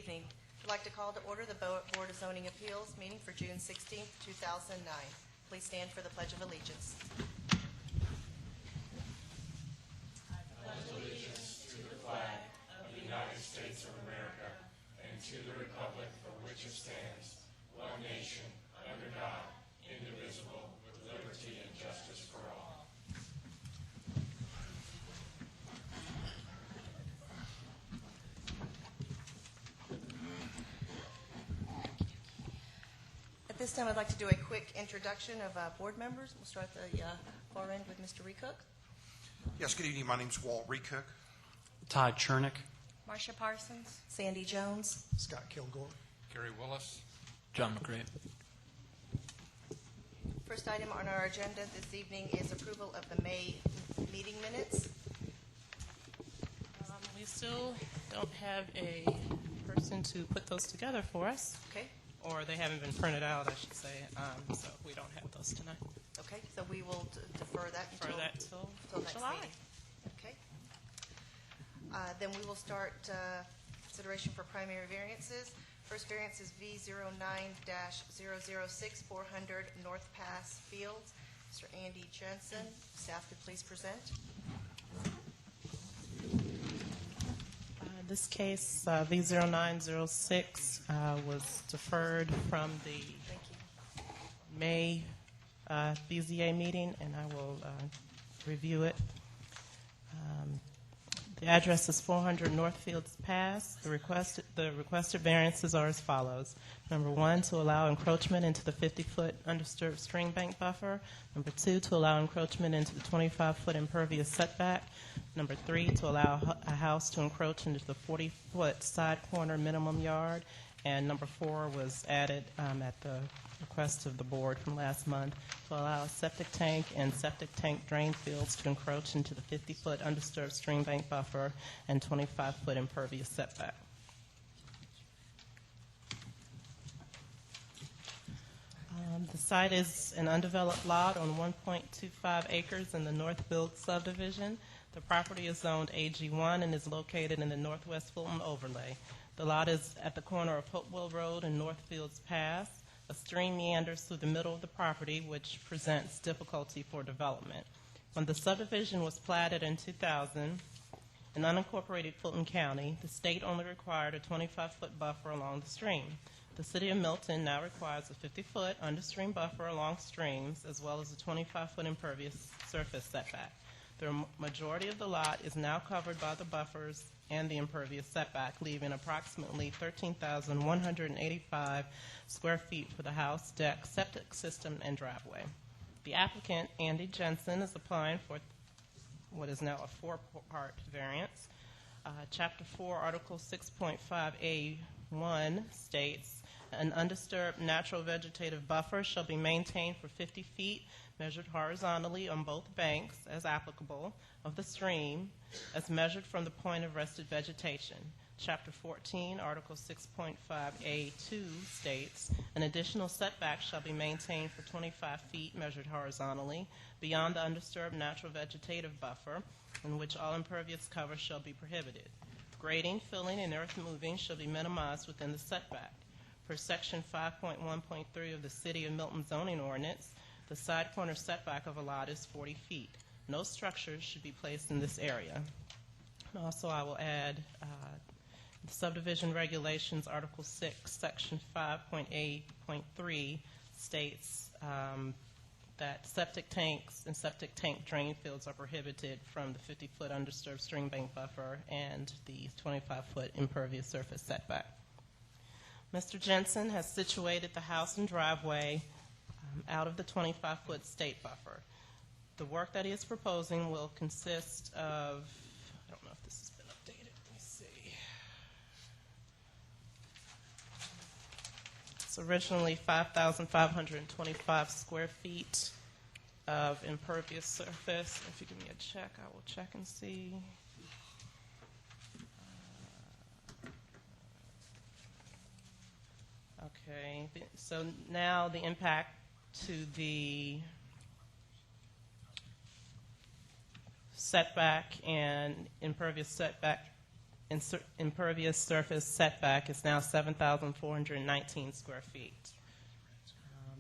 evening. I'd like to call to order the Board of Zoning Appeals meeting for June 16, 2009. Please stand for the Pledge of Allegiance. I pledge allegiance to the flag of the United States of America and to the republic for which it stands, one nation, under God, indivisible, with liberty and justice for all. At this time, I'd like to do a quick introduction of board members. We'll start at the far end with Mr. Recook. Yes, good evening. My name's Walt Recook. Todd Chernick. Marcia Parsons. Sandy Jones. Scott Kilgore. Gary Willis. John McRae. First item on our agenda this evening is approval of the May meeting minutes. We still don't have a person to put those together for us, Okay. or they haven't been printed out, I should say, so we don't have those tonight. Okay, so we will defer that Defer that till next July. meeting. Okay. Then we will start consideration for primary variances. First variance is V09-006, 400 North Pass Fields. Mr. Andy Jensen, staff could please present. This case, V0906, was deferred from the Thank you. May BZA meeting, and I will review it. The address is 400 Northfields Pass. The requested variances are as follows. Number 1, to allow encroachment into the 50-foot undisturbed stream bank buffer. Number 2, to allow encroachment into the 25-foot impervious setback. Number 3, to allow a house to encroach into the 40-foot side corner minimum yard. And number 4 was added at the request of the board from last month to allow a septic tank and septic tank drain fields to encroach into the 50-foot undisturbed stream bank buffer and 25-foot impervious setback. The site is an undeveloped lot on 1.25 acres in the Northfield subdivision. The property is zoned AG1 and is located in the Northwest Fulton overlay. The lot is at the corner of Hopewell Road and Northfields Pass. A stream meanders through the middle of the property, which presents difficulty for development. When the subdivision was platted in 2000, in unincorporated Fulton County, the state only required a 25-foot buffer along the stream. The city of Milton now requires a 50-foot understream buffer along streams, as well as a 25-foot impervious surface setback. The majority of the lot is now covered by the buffers and the impervious setback, leaving approximately 13,185 square feet for the house, deck, septic system, and driveway. The applicant, Andy Jensen, is applying for what is now a 4-part variance. Chapter 4, Article 6.5A1 states, an undisturbed natural vegetative buffer shall be maintained for 50 feet, measured horizontally on both banks, as applicable, of the stream, as measured from the point of rested vegetation. Chapter 14, Article 6.5A2 states, an additional setback shall be maintained for 25 feet, measured horizontally, beyond the undisturbed natural vegetative buffer, in which all impervious cover shall be prohibited. Grading, filling, and earth moving shall be minimized within the setback. Per Section 5.1.3 of the City of Milton zoning ordinance, the side corner setback of a lot is 40 feet. No structures should be placed in this area. And also, I will add the subdivision regulations, Article 6, Section 5.8.3 states that septic tanks and septic tank drain fields are prohibited from the 50-foot undisturbed stream bank buffer and the 25-foot impervious surface setback. Mr. Jensen has situated the house and driveway out of the 25-foot state buffer. The work that he is proposing will consist of, I don't know if this has been updated, let me see. It's originally 5,525 square feet of impervious surface. If you give me a check, I will check and see. Okay, so now the impact to the setback and impervious setback impervious surface setback is now 7,419 square feet.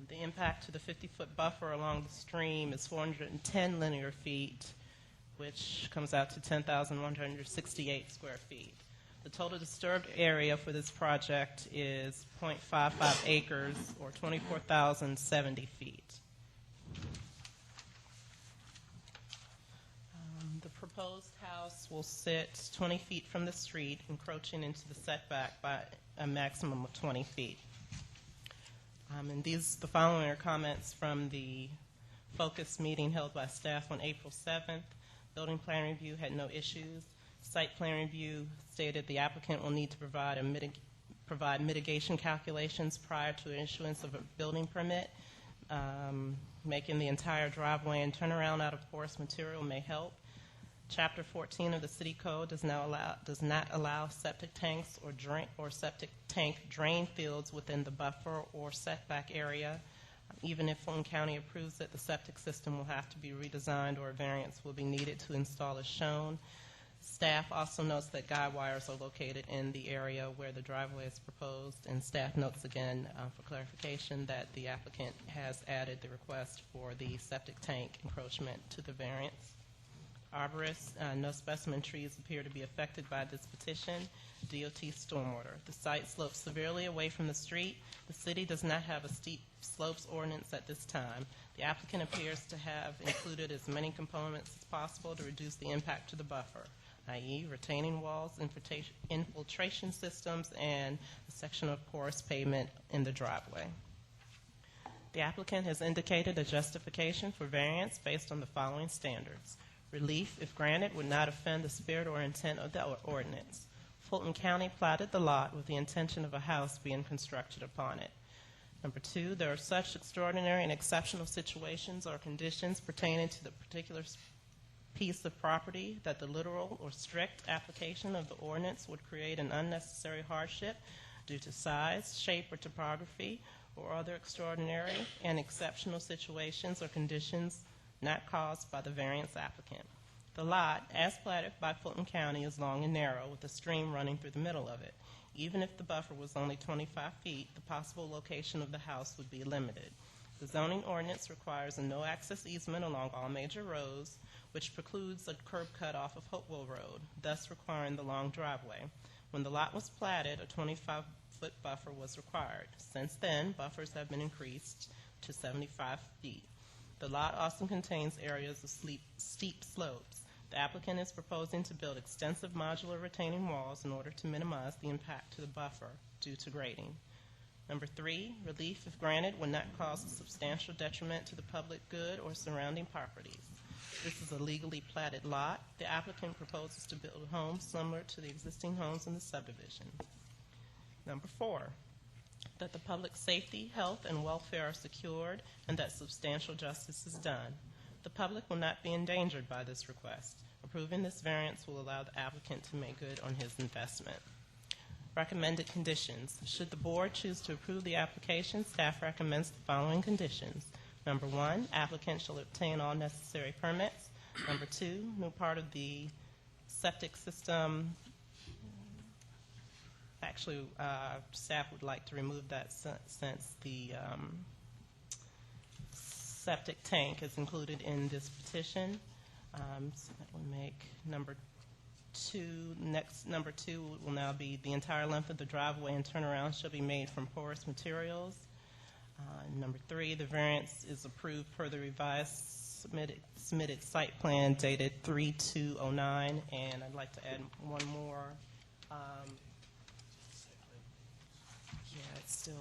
The impact to the 50-foot buffer along the stream is 410 linear feet, which comes out to 10,168 square feet. The total disturbed area for this project is 0.55 acres, or 24,070 feet. The proposed house will sit 20 feet from the street, encroaching into the setback by a maximum of 20 feet. And the following are comments from the focus meeting held by staff on April 7th. Building plan review had no issues. Site plan review stated the applicant will need to provide mitigation calculations prior to issuance of a building permit. Making the entire driveway and turnaround out of porous material may help. Chapter 14 of the City Code does not allow septic tanks or septic tank drain fields within the buffer or setback area. Even if Fulton County approves it, the septic system will have to be redesigned or a variance will be needed to install as shown. Staff also notes that guide wires are located in the area where the driveway is proposed, and staff notes again for clarification that the applicant has added the request for the septic tank encroachment to the variance. Arborists, no specimen trees appear to be affected by this petition. DOT stormwater. The site slopes severely away from the street. The city does not have a steep slopes ordinance at this time. The applicant appears to have included as many components as possible to reduce the impact to the buffer, i.e. retaining walls, infiltration systems, and a section of porous pavement in the driveway. The applicant has indicated a justification for variance based on the following standards. Relief, if granted, would not offend the spirit or intent of the ordinance. Fulton County platted the lot with the intention of a house being constructed upon it. Number two, there are such extraordinary and exceptional situations or conditions pertaining to the particular piece of property that the literal or strict application of the ordinance would create an unnecessary hardship due to size, shape, or topography, or other extraordinary and exceptional situations or conditions not caused by the variance applicant. The lot, as platted by Fulton County, is long and narrow with a stream running through the middle of it. Even if the buffer was only 25 feet, the possible location of the house would be limited. The zoning ordinance requires a no-access easement along all major roads, which precludes a curb cut off of Hopewell Road, thus requiring the long driveway. When the lot was platted, a 25-foot buffer was required. Since then, buffers have been increased to 75 feet. The lot also contains areas of steep slopes. The applicant is proposing to build extensive modular retaining walls in order to minimize the impact to the buffer due to grading. Number three, relief, if granted, would not cause a substantial detriment to the public good or surrounding properties. This is a legally platted lot. The applicant proposes to build a home similar to the existing homes in the subdivision. Number four, that the public safety, health, and welfare are secured and that substantial justice is done. The public will not be endangered by this request. Approving this variance will allow the applicant to make good on his investment. Recommended conditions. Should the board choose to approve the application, staff recommends the following conditions. Number one, applicant shall obtain all necessary permits. Number two, no part of the septic system. Actually, staff would like to remove that since the septic tank is included in this petition. So that will make number two. Next, number two will now be the entire length of the driveway and turnaround shall be made from porous materials. Number three, the variance is approved per the revised submitted site plan dated 3/2/09, and I'd like to add one more. Yeah, it's still.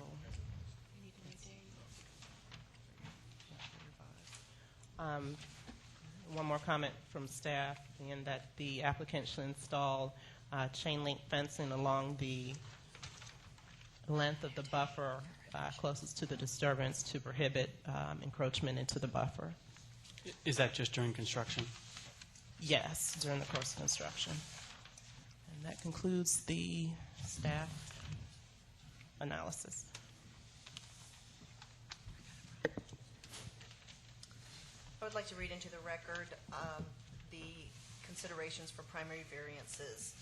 One more comment from staff, and that the applicant should install chain link fencing along the length of the buffer closest to the disturbance to prohibit encroachment into the buffer. Is that just during construction? Yes, during the course of construction. And that concludes the staff analysis. I would like to read into the record the considerations for primary variances.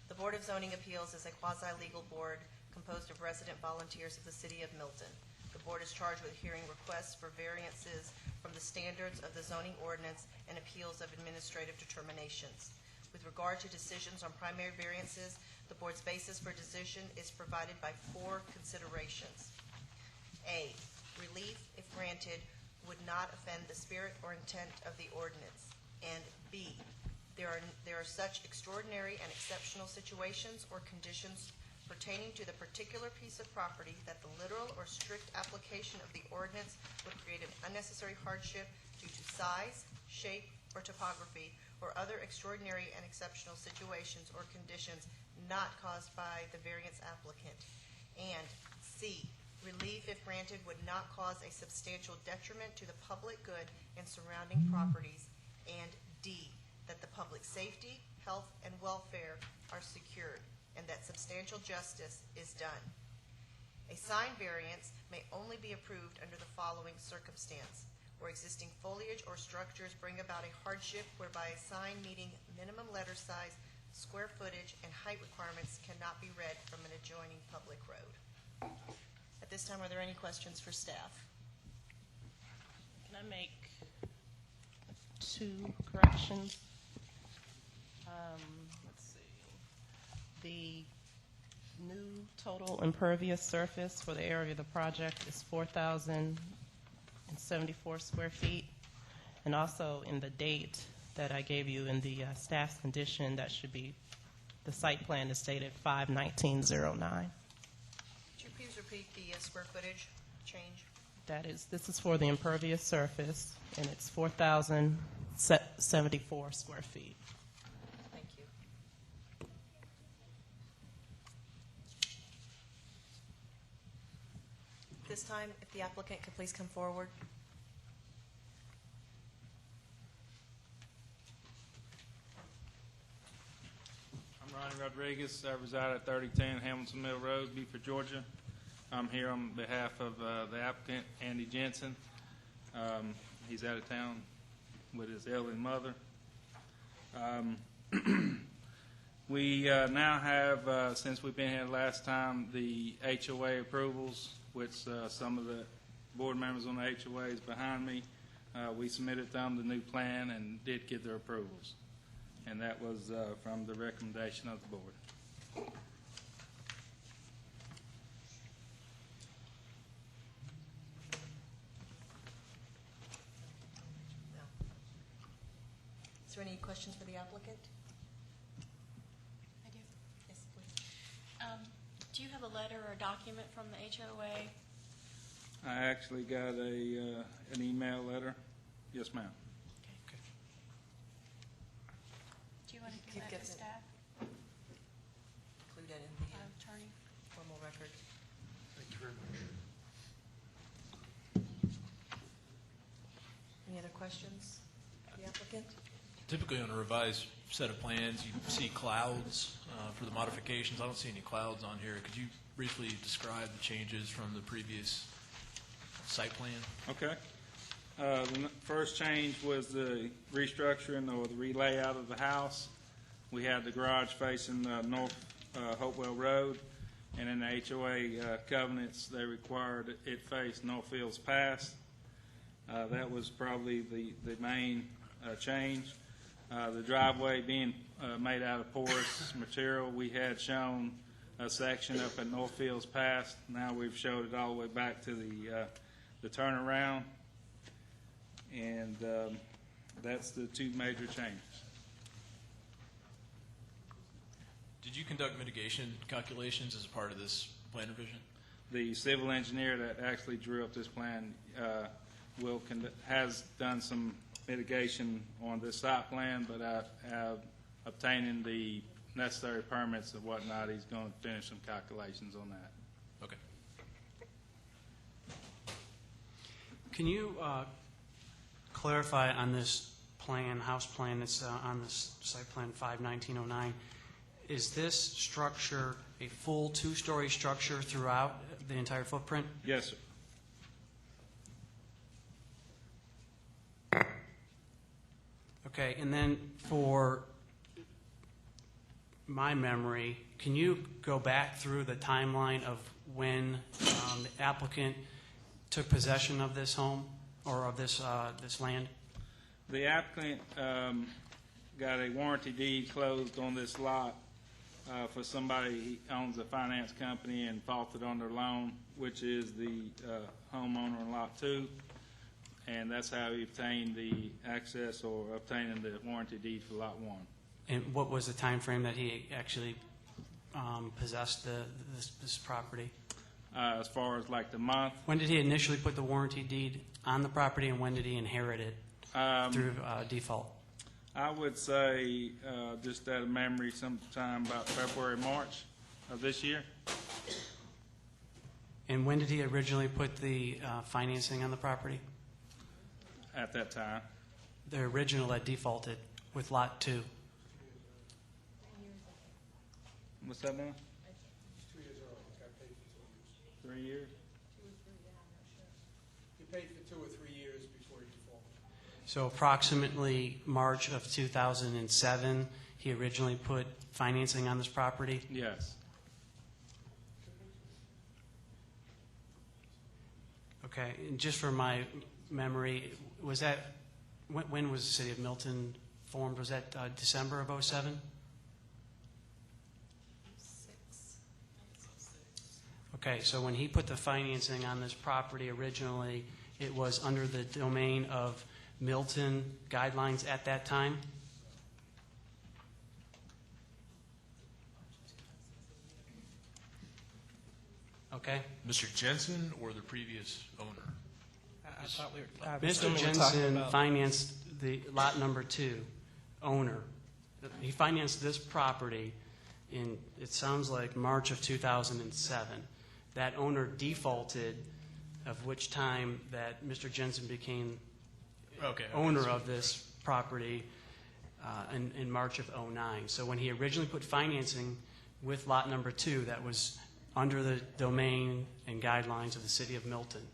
The Board of Zoning Appeals is a quasi-legal board composed of resident volunteers of the City of Milton. The board is charged with hearing requests for variances from the standards of the zoning ordinance and appeals of administrative determinations. With regard to decisions on primary variances, the board's basis for decision is provided by 4 considerations. A, relief, if granted, would not offend the spirit or intent of the ordinance. And B, there are such extraordinary and exceptional situations or conditions pertaining to the particular piece of property that the literal or strict application of the ordinance would create an unnecessary hardship due to size, shape, or topography, or other extraordinary and exceptional situations or conditions not caused by the variance applicant. And C, relief, if granted, would not cause a substantial detriment to the public good and surrounding properties. And D, that the public safety, health, and welfare are secured, and that substantial justice is done. A sign variance may only be approved under the following circumstance: where existing foliage or structures bring about a hardship whereby a sign meeting minimum letter size, square footage, and height requirements cannot be read from an adjoining public road. At this time, are there any questions for staff? Can I make 2 corrections? Let's see. The new total impervious surface for the area of the project is 4,074 square feet. And also in the date that I gave you in the staff's condition, that should be, the site plan is dated 5/19/09. Could you please repeat the square footage change? This is for the impervious surface, and it's 4,074 square feet. Thank you. This time, if the applicant could please come forward. I'm Ronnie Rodriguez. I reside at 3010 Hamilton Mill Road, Beaufort, Georgia. I'm here on behalf of the applicant, Andy Jensen. He's out of town with his elderly mother. We now have, since we've been here last time, the HOA approvals, which some of the board members on the HOA is behind me. We submitted them the new plan and did get their approvals. And that was from the recommendation of the board. No. Is there any questions for the applicant? I do. Yes, please. Do you have a letter or a document from the HOA? I actually got an email letter. Yes, ma'am. Do you want to Could give that get to it. staff, Include that in the attorney? formal record. Thank you very much. Any other questions for the applicant? Typically on a revised set of plans, you see clouds for the modifications. I don't see any clouds on here. Could you briefly describe the changes from the previous site plan? Okay. The first change was the restructuring or the relayout of the house. We had the garage facing North Hopewell Road, and in the HOA covenants, they required it face Northfields Pass. That was probably the main change. The driveway being made out of porous material, we had shown a section up at Northfields Pass. Now we've showed it all the way back to the turnaround, and that's the 2 major changes. Did you conduct mitigation calculations as a part of this plan revision? The civil engineer that actually drew up this plan has done some mitigation on this site plan, but obtaining the necessary permits and whatnot, he's going to finish some calculations on that. Okay. Can you clarify on this plan, house plan that's on this site plan 5/19/09, is this structure a full 2-story structure throughout the entire footprint? Yes, sir. Okay, and then for my memory, can you go back through the timeline of when the applicant took possession of this home or of this land? The applicant got a warranty deed closed on this lot for somebody who owns a finance company and defaulted on their loan, which is the homeowner in Lot 2. And that's how he obtained the access or obtaining the warranty deed for Lot 1. And what was the time frame that he actually possessed this property? As far as like the month, When did he initially put the warranty deed on the property, and when did he inherit it through default? I would say, just out of memory, sometime about February, March of this year. And when did he originally put the financing on the property? At that time. The original that defaulted with Lot 2. What's that now? 2 years early, got paid for 2 years. 3 years? You paid for 2 or 3 years before you defaulted. So approximately March of 2007, he originally put financing on this property. Yes. Okay, and just for my memory, was that, when was the City of Milton formed? Was that December of '07? 6. Okay, so when he put the financing on this property originally, it was under the domain of Milton guidelines at that time? Okay. Mr. Jensen or the previous owner? I thought we were, I Mr. assume we were talking Jensen about- financed the lot number 2 owner. He financed this property in, it sounds like, March of 2007. That owner defaulted, of which time that Mr. Jensen became Okay. owner of this property in March of '09. So when he originally put financing with lot number 2, that was under the domain and guidelines of the City of Milton.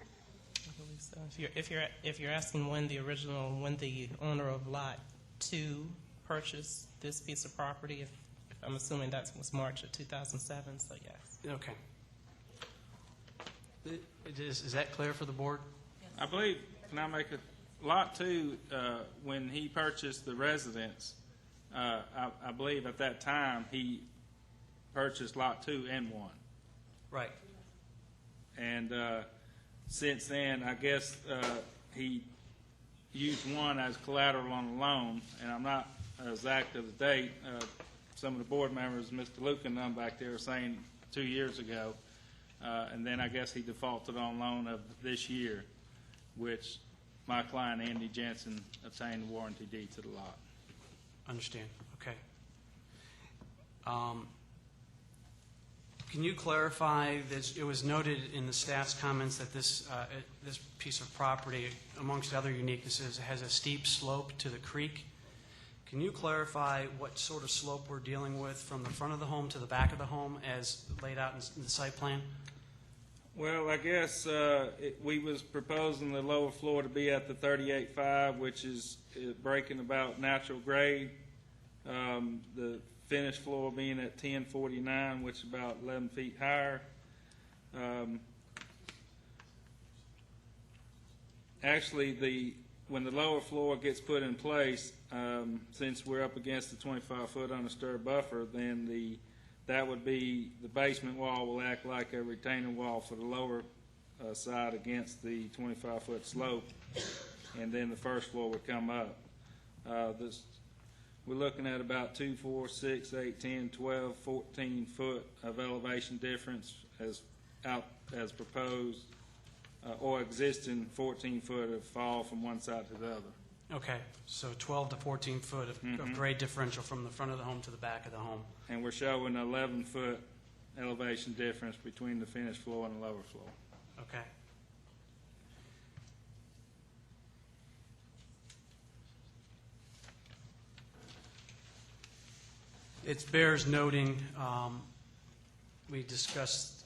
I believe so. If you're asking when the owner of Lot 2 purchased this piece of property, if I'm assuming that was March of 2007, so yes. Okay. Is that clear for the board? I believe, can I make a, Lot 2, when he purchased the residence, I believe at that time, he purchased Lot 2 and 1. Right. And since then, I guess he used 1 as collateral on the loan, and I'm not exact of the date. Some of the board members, Mr. Luke and them back there, were saying 2 years ago. And then I guess he defaulted on loan of this year, which my client, Andy Jensen, obtained the warranty deed to the lot. Understand. Okay. Can you clarify this? It was noted in the staff's comments that this piece of property, amongst other uniquenesses, has a steep slope to the creek. Can you clarify what sort of slope we're dealing with from the front of the home to the back of the home as laid out in the site plan? Well, I guess we was proposing the lower floor to be at the 38.5, which is breaking about natural grade. The finished floor being at 10.49, which is about 11 feet higher. Actually, when the lower floor gets put in place, since we're up against the 25-foot undisturbed buffer, then that would be, the basement wall will act like a retaining wall for the lower side against the 25-foot slope, and then the first floor would come up. We're looking at about 2, 4, 6, 8, 10, 12, 14 foot of elevation difference as proposed, or existing 14 foot of fall from one side to the other. Okay, so 12 to 14 foot of grade differential from the front of the home to the back of the home. And we're showing 11 foot elevation difference between the finished floor and the lower floor. Okay. It bears noting, we discussed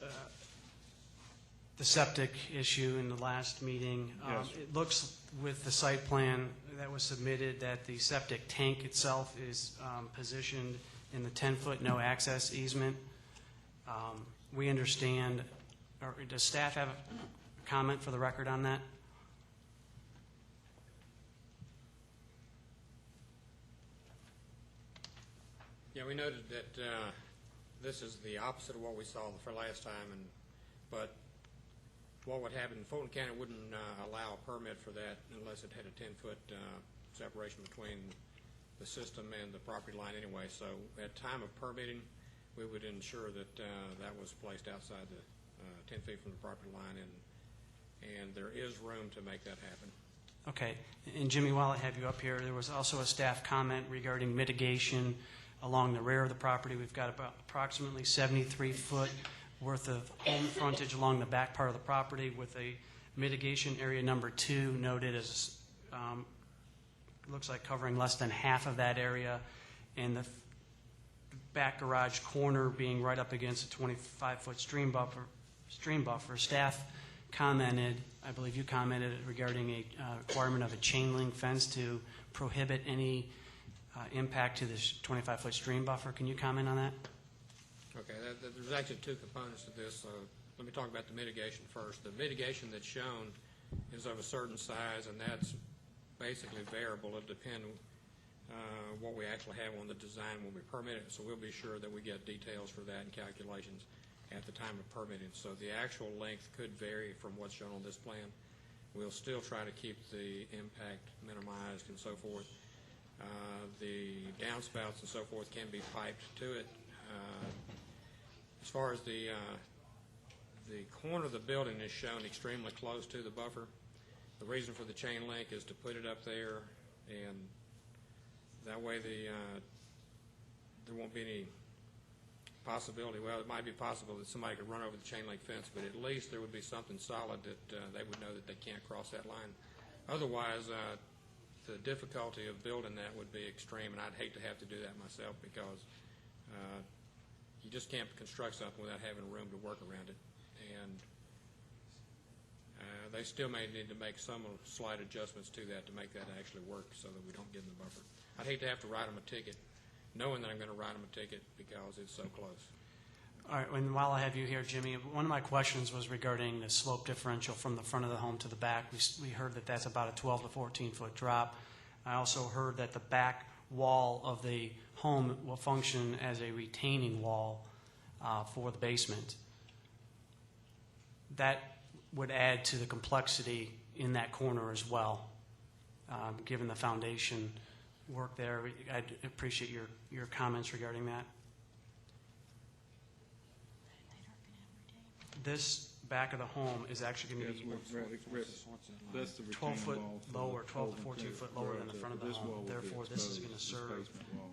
the septic issue in the last meeting. Yes. It looks with the site plan that was submitted that the septic tank itself is positioned in the 10-foot no access easement. We understand, or does staff have a comment for the record on that? Yeah, we noted that this is the opposite of what we saw for last time, but what would happen, Fulton County wouldn't allow a permit for that unless it had a 10-foot separation between the system and the property line anyway. So at time of permitting, we would ensure that that was placed outside the 10 feet from the property line, and there is room to make that happen. Okay. And Jimmy, while I have you up here, there was also a staff comment regarding mitigation along the rear of the property. We've got about approximately 73-foot worth of home frontage along the back part of the property, with a mitigation area number 2 noted as looks like covering less than half of that area, and the back garage corner being right up against a 25-foot stream buffer. Staff commented, I believe you commented, regarding a requirement of a chain link fence to prohibit any impact to this 25-foot stream buffer. Can you comment on that? Okay, there's actually two components to this. Let me talk about the mitigation first. The mitigation that's shown is of a certain size, and that's basically variable. It'll depend what we actually have on the design when we permit it, so we'll be sure that we get details for that and calculations at the time of permitting. So the actual length could vary from what's shown on this plan. We'll still try to keep the impact minimized and so forth. The downspouts and so forth can be piped to it. As far as the corner of the building is shown extremely close to the buffer. The reason for the chain link is to put it up there, and that way there won't be any possibility. Well, it might be possible that somebody could run over the chain link fence, but at least there would be something solid that they would know that they can't cross that line. Otherwise, the difficulty of building that would be extreme, and I'd hate to have to do that myself, because you just can't construct something without having room to work around it. And they still may need to make some slight adjustments to that to make that actually work so that we don't get in the buffer. I'd hate to have to write them a ticket, knowing that I'm going to write them a ticket because it's so close. All right, and while I have you here, Jimmy, one of my questions was regarding the slope differential from the front of the home to the back. We heard that that's about a 12 to 14-foot drop. I also heard that the back wall of the home will function as a retaining wall for the basement. That would add to the complexity in that corner as well, given the foundation work there. I'd appreciate your comments regarding that. This back of the home is actually going to be That's the 12 foot retaining wall for lower, 12 to holding 14 foot lower than the front of the this wall home. will be Therefore, this is exposed, going to this serve, basement wall,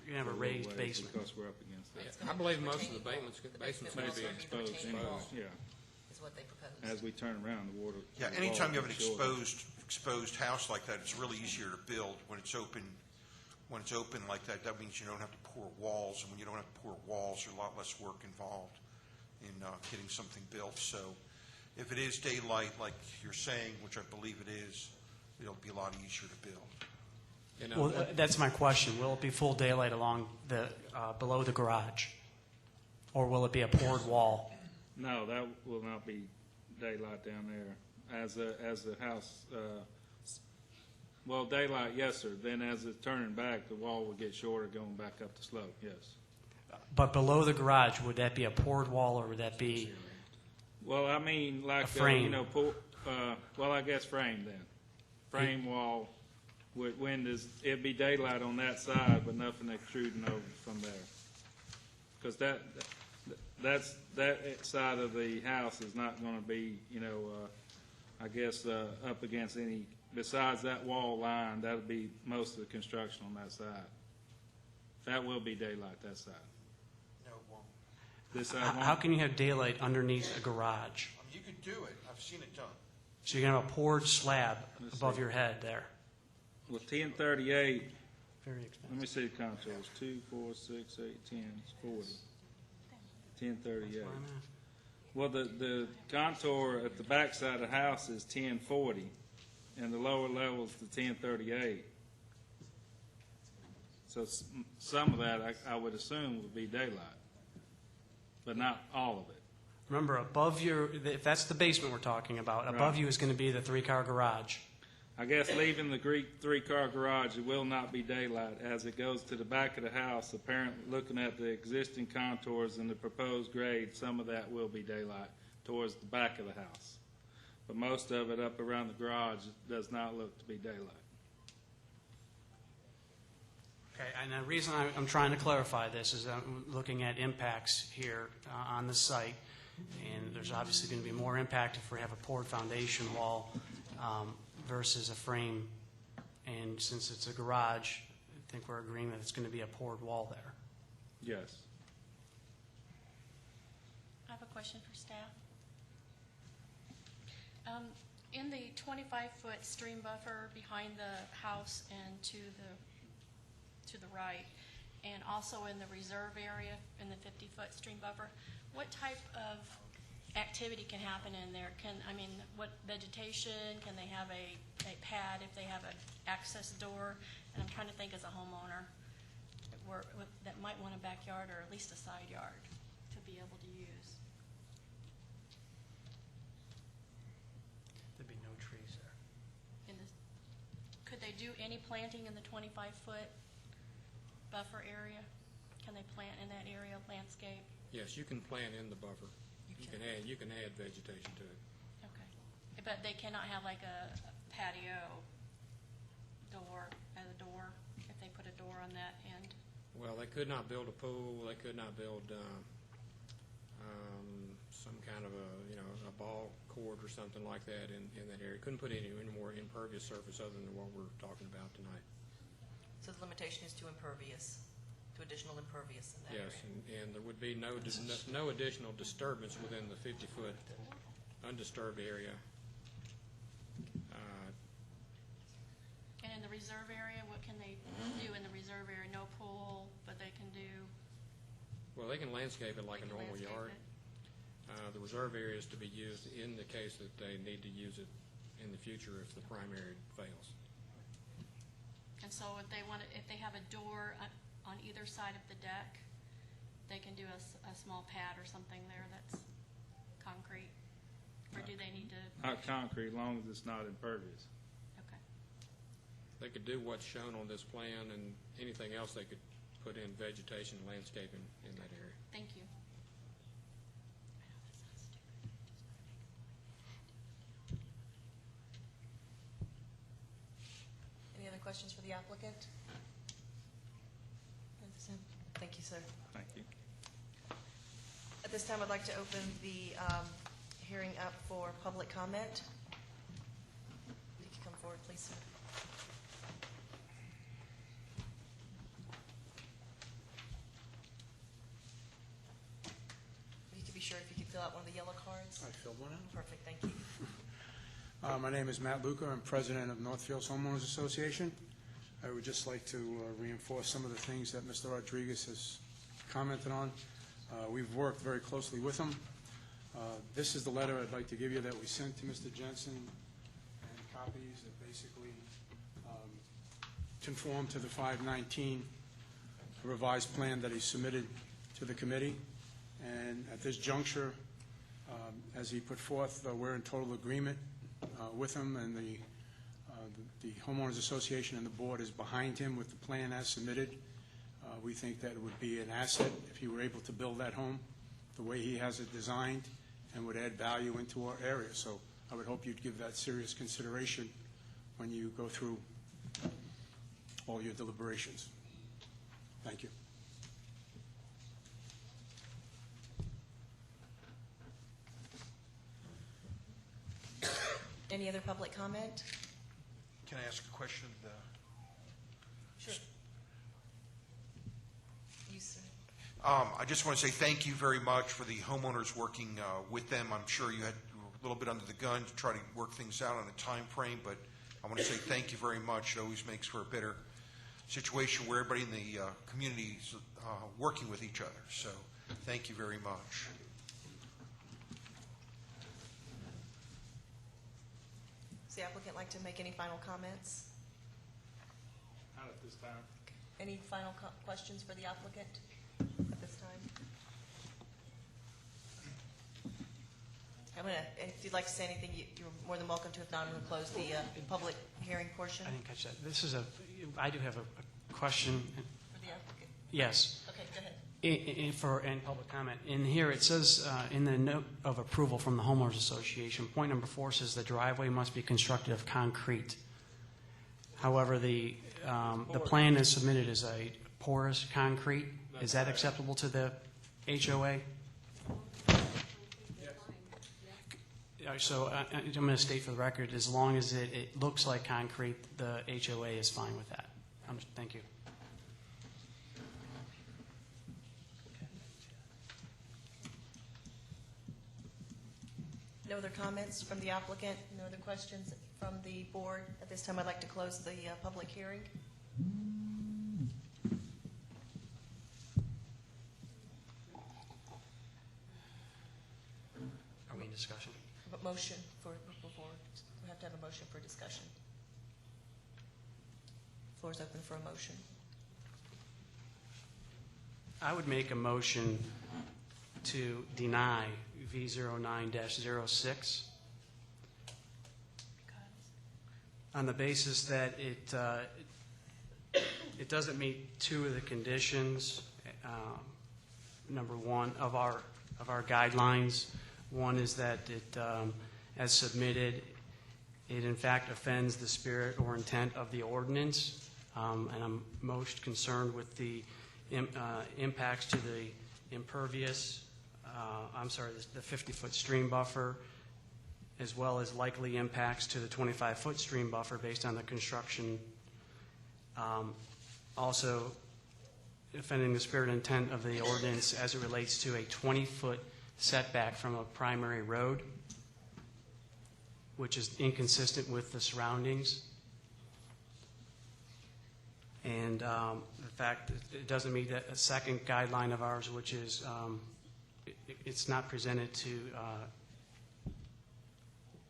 you're going to have a raised basement. Because we're up against that. I believe most of the basements may be Exposed, yeah. Is what they propose. As we turn around, the water. Yeah, the anytime you wall have an gets shorter. exposed house like that, it's really easier to build. When it's open like that, that means you don't have to pour walls, and when you don't have to pour walls, there's a lot less work involved in getting something built. So if it is daylight, like you're saying, which I believe it is, it'll be a lot easier to build. You know, Well, that's my question. Will it be full daylight along the, below the garage? Or will it be a poured wall? No, that will not be daylight down there. As the house, well, daylight, yes, sir. Then as it's turning back, the wall will get shorter going back up the slope, yes. But below the garage, would that be a poured wall, or would that be, Well, I mean, like, A frame. well, I guess frame then. Frame wall, with it'd be daylight on that side, but nothing extruding over from there. Because that side of the house is not going to be, I guess, up against any, besides that wall line, that'll be most of the construction on that side. That will be daylight, that side. No, it won't. This side how won't. can you have daylight underneath a garage? You could do it. I've seen it done. So you're going to have a poured slab Let's above see. your head there. With 1038, Very let expensive. me see the contours. 2, 4, 6, 8, 10, it's 40. 1038. Well, the contour at the back side of the house is 1040, and the lower level is the 1038. So some of that, I would assume, would be daylight, but not all of it. Remember, above your, if that's the basement we're talking about, above Right. you is going to be the three-car garage. I guess leaving the three-car garage, it will not be daylight. As it goes to the back of the house, apparently, looking at the existing contours and the proposed grade, some of that will be daylight towards the back of the house. But most of it up around the garage does not look to be daylight. Okay, and the reason I'm trying to clarify this is I'm looking at impacts here on the site, and there's obviously going to be more impact if we have a poured foundation wall versus a frame. And since it's a garage, I think we're agreeing that it's going to be a poured wall there. Yes. I have a question for staff. In the 25-foot stream buffer behind the house and to the right, and also in the reserve area in the 50-foot stream buffer, what type of activity can happen in there? What vegetation? Can they have a pad if they have an access door? And I'm trying to think as a homeowner that might want a backyard or at least a side yard to be able to use. There'd be no trees there. Could they do any planting in the 25-foot buffer area? Can they plant in that area, landscape? Yes, you can plant in the buffer. You can add vegetation to it. Okay. But they cannot have like a patio door, if they put a door on that end? Well, they could not build a pool. They could not build some kind of a ball court or something like that in that area. Couldn't put any more impervious surface other than what we're talking about tonight. So the limitation is to impervious, to additional impervious in that Yes, area. and there would be no additional disturbance within the 50-foot undisturbed area. And in the reserve area, what can they do in the reserve area? No pool, but they can do... Well, they can landscape it like a they can normal landscape yard. it. The reserve area is to be used in the case that they need to use it in the future if the primary fails. And so if they have a door on either side of the deck, they can do a small pad or something there that's concrete? Or do they need to... Not concrete, as long as it's not impervious. Okay. They could do what's shown on this plan, and anything else they could put in vegetation, landscaping in that area. Thank you. Any other questions for the applicant? Thank you, sir. Thank you. At this time, I'd like to open the hearing up for public comment. If you could come forward, please, sir. If you could be sure if you could fill out one of the yellow cards. I filled one out. Perfect, thank you. My name is Matt Luca. I'm president of Northfields Homeowners Association. I would just like to reinforce some of the things that Mr. Rodriguez has commented on. We've worked very closely with him. This is the letter I'd like to give you that we sent to Mr. Jensen, and copies that basically conform to the 519 revised plan that he submitted to the committee. And at this juncture, as he put forth, we're in total agreement with him, and the Homeowners Association and the board is behind him with the plan as submitted. We think that it would be an asset if he were able to build that home the way he has it designed and would add value into our area. So I would hope you'd give that serious consideration when you go through all your deliberations. Thank you. Any other public comment? Can I ask a question? Sure. You, sir. I just want to say thank you very much for the homeowners working with them. I'm sure you were a little bit under the gun to try to work things out on a time frame, but I want to say thank you very much. It always makes for a better situation where everybody in the community is working with each other. So thank you very much. Does the applicant like to make any final comments? Not at this time. Any final questions for the applicant at this time? If you'd like to say anything, you're more than welcome to. If not, I'm going to close the public hearing portion. I didn't catch that. I do have a question. For the applicant? Yes. Okay, go ahead. In public comment. In here, it says in the note of approval from the homeowners association, point number 4 says the driveway must be constructed of concrete. However, the plan is submitted as a porous concrete. Is that acceptable to the HOA? So I'm going to state for the record, as long as it looks like concrete, the HOA is fine with that. Thank you. No other comments from the applicant? No other questions from the board? At this time, I'd like to close the public hearing. Are we in discussion? A motion for, before, we have to have a motion for discussion. Floor is open for a motion. I would make a motion to deny V09-06 on the basis that it doesn't meet 2 of the conditions. Number 1 of our guidelines. One is that it, as submitted, it in fact offends the spirit or intent of the ordinance, and I'm most concerned with the impacts to the impervious, the 50-foot stream buffer, as well as likely impacts to the 25-foot stream buffer based on the construction. Also, offending the spirit and intent of the ordinance as it relates to a 20-foot setback from a primary road, which is inconsistent with the surroundings. And the fact that it doesn't meet a second guideline of ours, which is it's not presented to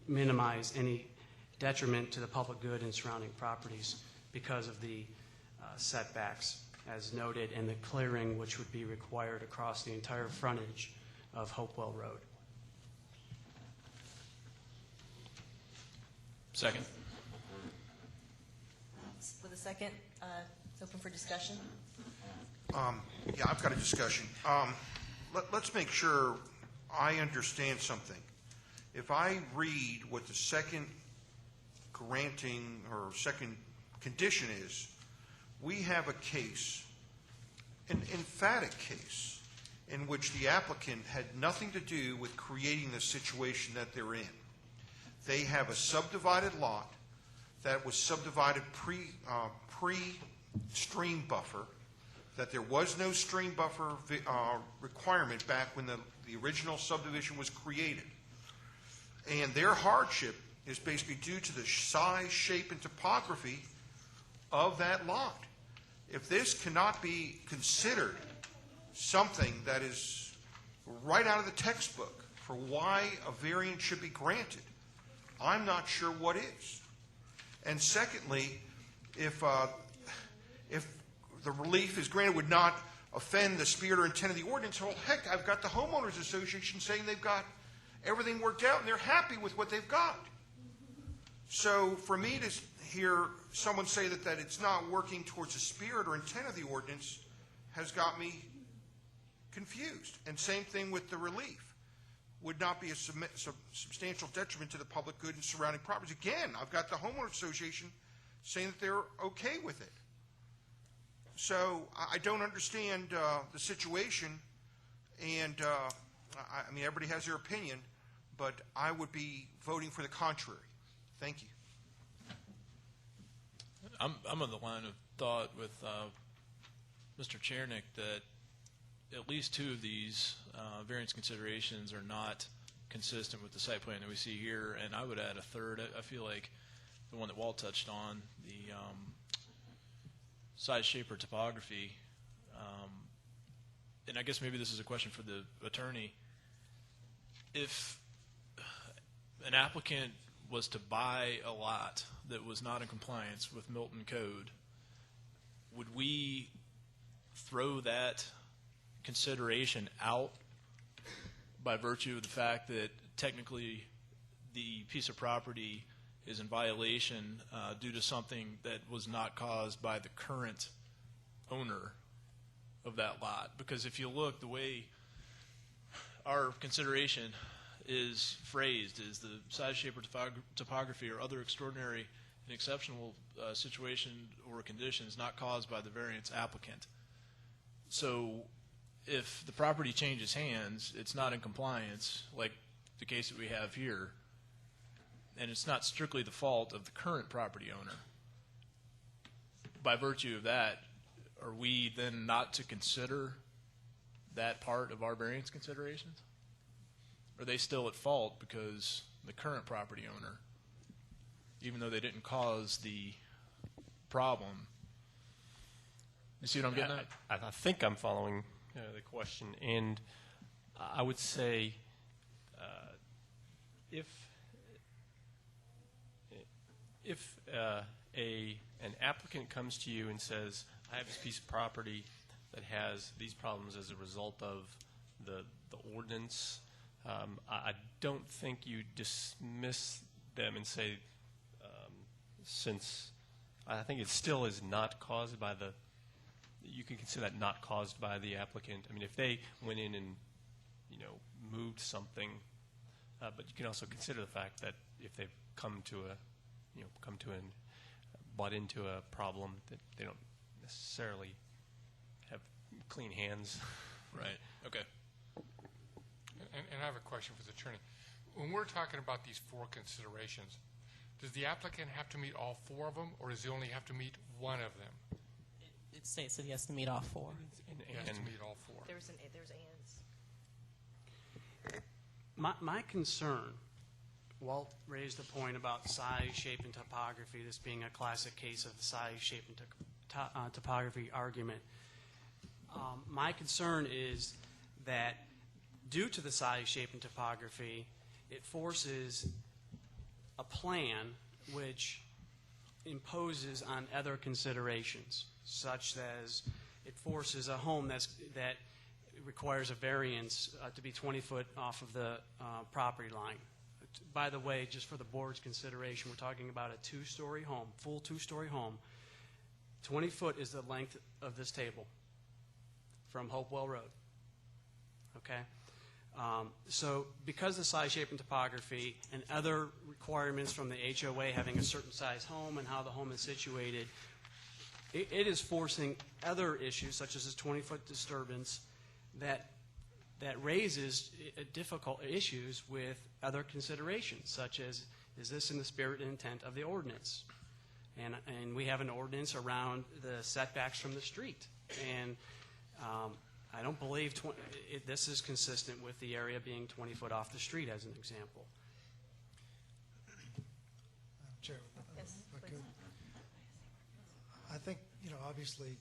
minimize any detriment to the public good and surrounding properties because of the setbacks as noted, and the clearing which would be required across the entire frontage of Hopewell Road. Second. With a second, it's open for discussion. Yeah, I've got a discussion. Let's make sure I understand something. If I read what the second granting or second condition is, we have a case, an emphatic case, in which the applicant had nothing to do with creating the situation that they're in. They have a subdivided lot that was subdivided pre-stream buffer, that there was no stream buffer requirement back when the original subdivision was created. And their hardship is basically due to the size, shape, and topography of that lot. If this cannot be considered something that is right out of the textbook for why a variance should be granted, I'm not sure what is. And secondly, if the relief is granted would not offend the spirit or intent of the ordinance, well, heck, I've got the homeowners association saying they've got everything worked out and they're happy with what they've got. So for me to hear someone say that it's not working towards the spirit or intent of the ordinance has got me confused. And same thing with the relief. Would not be a substantial detriment to the public good and surrounding properties. Again, I've got the homeowners association saying that they're okay with it. So I don't understand the situation, and I mean, everybody has their opinion, but I would be voting for the contrary. Thank you. I'm on the line of thought with Mr. Chernick that at least 2 of these variance considerations are not consistent with the site plan that we see here, and I would add a third. I feel like the one that Walt touched on, the size, shape, or topography, and I guess maybe this is a question for the attorney. If an applicant was to buy a lot that was not in compliance with Milton Code, would we throw that consideration out by virtue of the fact that technically the piece of property is in violation due to something that was not caused by the current owner of that lot? Because if you look, the way our consideration is phrased is the size, shape, or topography or other extraordinary and exceptional situation or conditions not caused by the variance applicant. So if the property changes hands, it's not in compliance, like the case that we have here, and it's not strictly the fault of the current property owner. By virtue of that, are we then not to consider that part of our variance considerations? Are they still at fault because the current property owner, even though they didn't cause the problem? You see what I'm getting at? I think I'm following the question, and I would say if an applicant comes to you and says, I have this piece of property that has these problems as a result of the ordinance, I don't think you dismiss them and say, since I think it still is not caused by the, you can consider that not caused by the applicant. I mean, if they went in and, moved something, but you can also consider the fact that if they've bought into a problem that they don't necessarily have clean hands. Right. Okay. And I have a question for the attorney. When we're talking about these 4 considerations, does the applicant have to meet all 4 of them, or does he only have to meet one of them? It states that he has to meet all 4. He has to meet all 4. There's ands. My concern, Walt raised the point about size, shape, and topography, this being a classic case of the size, shape, and topography argument. My concern is that due to the size, shape, and topography, it forces a plan which imposes on other considerations, such as it forces a home that requires a variance to be 20 foot off of the property line. By the way, just for the board's consideration, we're talking about a 2-story home, full 2-story home. 20 foot is the length of this table from Hopewell Road. Okay? So because of size, shape, and topography and other requirements from the HOA having a certain size home and how the home is situated, it is forcing other issues such as this 20-foot disturbance that raises difficult issues with other considerations, such as, is this in the spirit and intent of the ordinance? And we have an ordinance around the setbacks from the street. And I don't believe this is consistent with the area being 20 foot off the street, as an example. Chair, Yes, if I please. could. I think, obviously,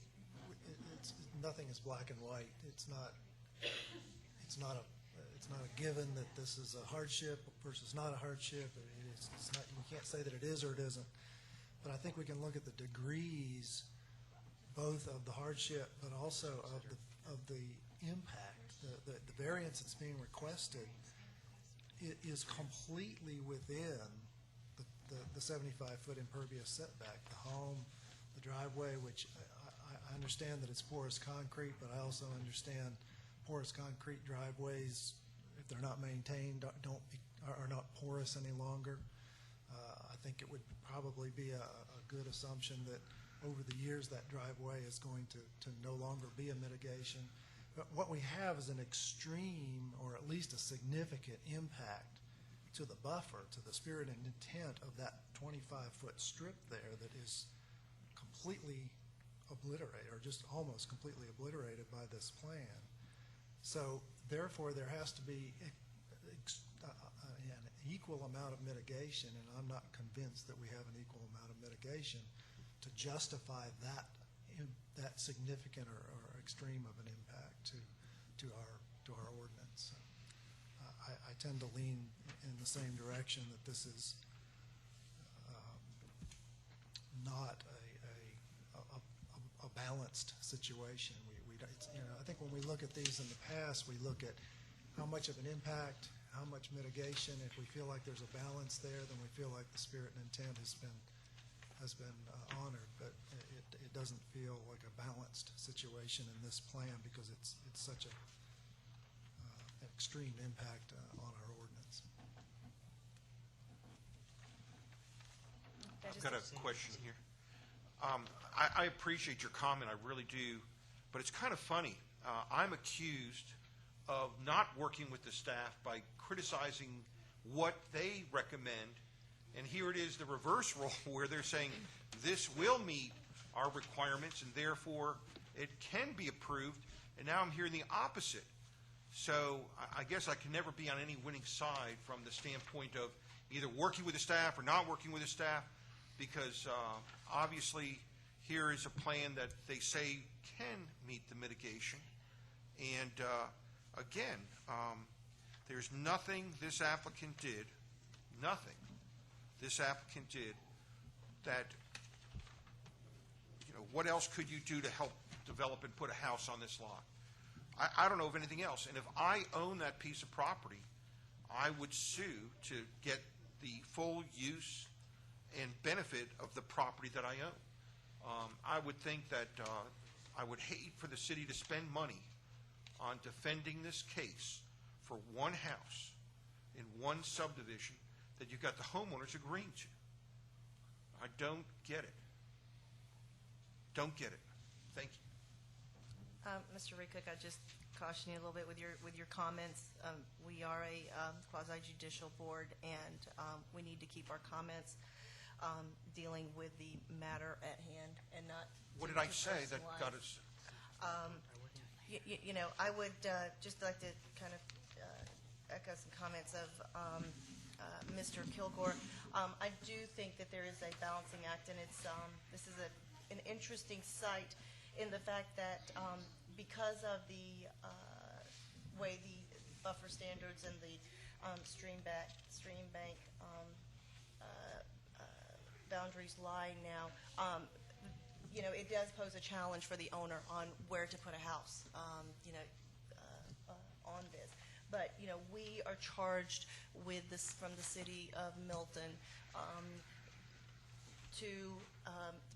nothing is black and white. It's not a given that this is a hardship versus not a hardship. It's not, we can't say that it is or it isn't. But I think we can look at the degrees, both of the hardship, but also of the impact. The variance that's being requested is completely within the 75-foot impervious setback. The home, the driveway, which I understand that it's porous concrete, but I also understand porous concrete driveways, if they're not maintained, are not porous any longer. I think it would probably be a good assumption that over the years that driveway is going to no longer be a mitigation. But what we have is an extreme, or at least a significant impact to the buffer, to the spirit and intent of that 25-foot strip there that is completely obliterated, or just almost completely obliterated by this plan. So therefore, there has to be an equal amount of mitigation, and I'm not convinced that we have an equal amount of mitigation to justify that significant or extreme of an impact to our ordinance. I tend to lean in the same direction that this is not a bad balanced situation. I think when we look at these in the past, we look at how much of an impact, how much mitigation. If we feel like there's a balance there, then we feel like the spirit and intent has been honored. But it doesn't feel like a balanced situation in this plan because it's such an extreme impact on our ordinance. I've got a question here. I appreciate your comment, I really do, but it's kind of funny. I'm accused of not working with the staff by criticizing what they recommend, and here it is the reverse role where they're saying this will meet our requirements and therefore it can be approved, and now I'm hearing the opposite. So I guess I can never be on any winning side from the standpoint of either working with the staff or not working with the staff, because obviously here is a plan that they say can meet the mitigation. And again, there's nothing this applicant did that, what else could you do to help develop and put a house on this lot? I don't know of anything else. And if I own that piece of property, I would sue to get the full use and benefit of the property that I own. I would think that I would hate for the city to spend money on defending this case for one house in one subdivision that you've got the homeowners agreeing to. I don't get it. Don't get it. Thank you. Mr. Raycook, I just caution you a little bit with your comments. We are a quasi-judicial board, and we need to keep our comments dealing with the matter at hand and not. What did I say that got us? I would just like to kind of echo some comments of Mr. Kilgore. I do think that there is a balancing act, and this is an interesting site in the fact that because of the way the buffer standards and the stream bank boundaries lie now, it does pose a challenge for the owner on where to put a house, on this. But, we are charged with this from the city of Milton to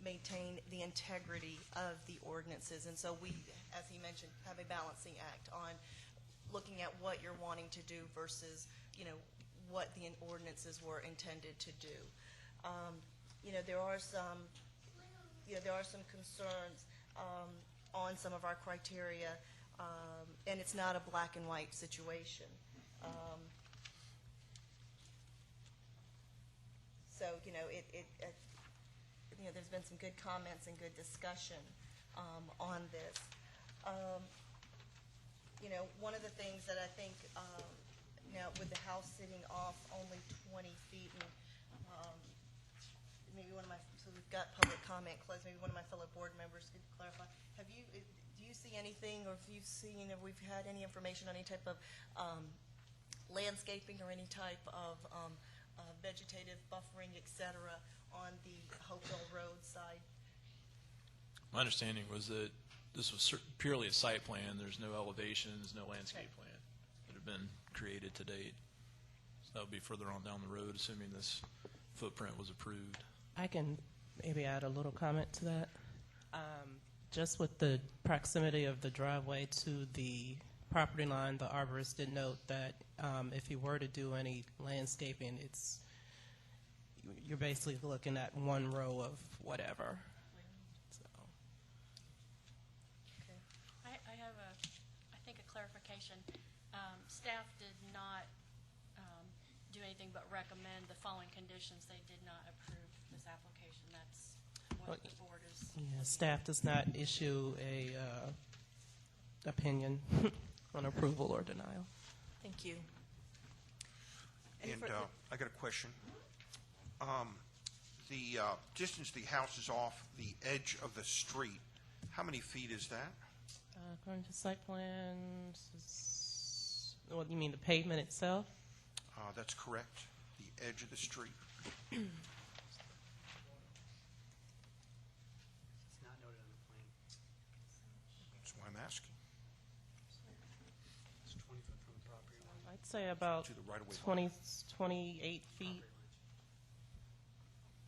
maintain the integrity of the ordinances. And so we, as he mentioned, have a balancing act on looking at what you're wanting to do versus, what the ordinances were intended to do. There are some concerns on some of our criteria, and it's not a black and white situation. So, there's been some good comments and good discussion on this. One of the things that I think, now with the house sitting off only 20 feet, and maybe so we've got public comment closed, maybe one of my fellow board members could clarify. Do you see anything, or if we've had any information on any type of landscaping or any type of vegetative buffering, et cetera, on the Hopewell Road side? My understanding was that this was purely a site plan. There's no elevations, no landscape plan that have been created to date. So that would be further on down the road, assuming this footprint was approved. I can maybe add a little comment to that. Just with the proximity of the driveway to the property line, the arborist did note that if you were to do any landscaping, you're basically looking at one row of whatever. So. Okay. I have I think a clarification. Staff did not do anything but recommend the following conditions. They did not approve this application. That's what the board is. Yeah, staff does not issue a opinion on approval or denial. Thank you. And I got a question. The distance the house is off the edge of the street, how many feet is that? According to site plans, what do you mean, the pavement itself? That's correct, the edge of the street. It's not noted on the plan. asking. It's 20 foot from the property line. I'd say about To the right-of-way 28 feet,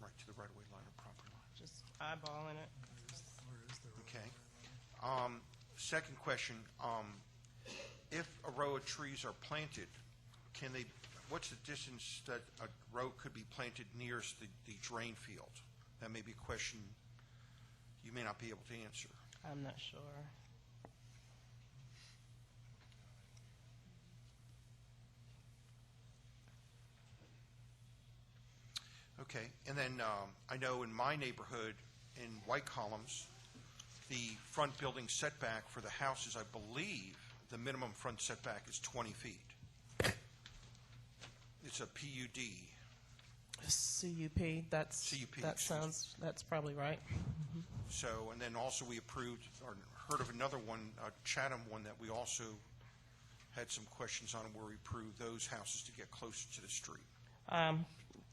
Right to the right-of-way line or property line. just eyeballing it. Where is the road? Okay. Second question, if a row of trees are planted, what's the distance that a row could be planted nearest the drain field? That may be a question you may not be able to answer. I'm not sure. Okay, and then I know in my neighborhood, in White Columns, the front building setback for the houses, I believe, the minimum front setback is 20 feet. It's a PUD. CUP, CUP, that's probably right. So, and then also we approved, or heard of another one, Chatham one, that we also had some questions on where we approved those houses to get closer to the street.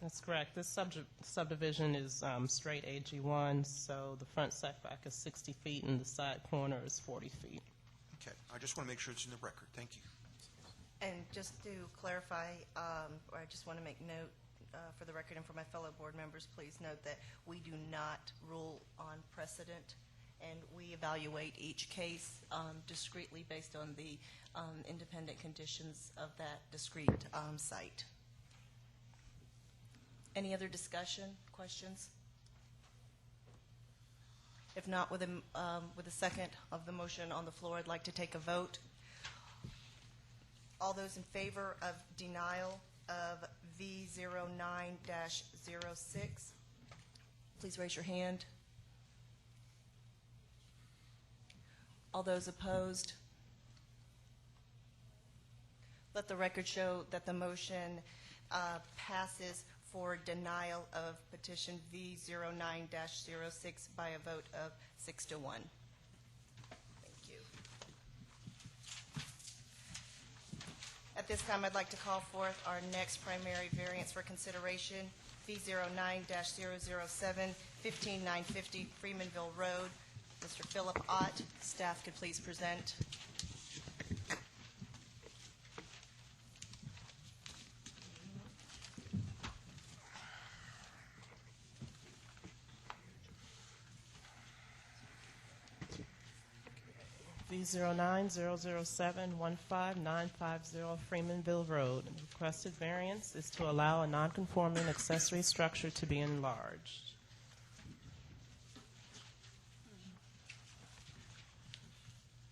That's correct. This subdivision is straight AG1, so the front setback is 60 feet and the side corner is 40 feet. Okay, I just want to make sure it's in the record. Thank you. And just to clarify, or I just want to make note for the record and for my fellow board members, please note that we do not rule on precedent, and we evaluate each case discretely based on the independent conditions of that discrete site. Any other discussion, questions? If not, with a second of the motion on the floor, I'd like to take a vote. All those in favor of denial of V09-06, please raise your hand. All those opposed? Let the record show that the motion passes for denial of petition V09-06 by a vote of 6-1. Thank you. At this time, I'd like to call forth our next primary variance for consideration, V09-007, 15950 Freemanville Road. Mr. Philip Ott, staff could please present. V09-007-15950 Freemanville Road. The requested variance is to allow a nonconforming accessory structure to be enlarged.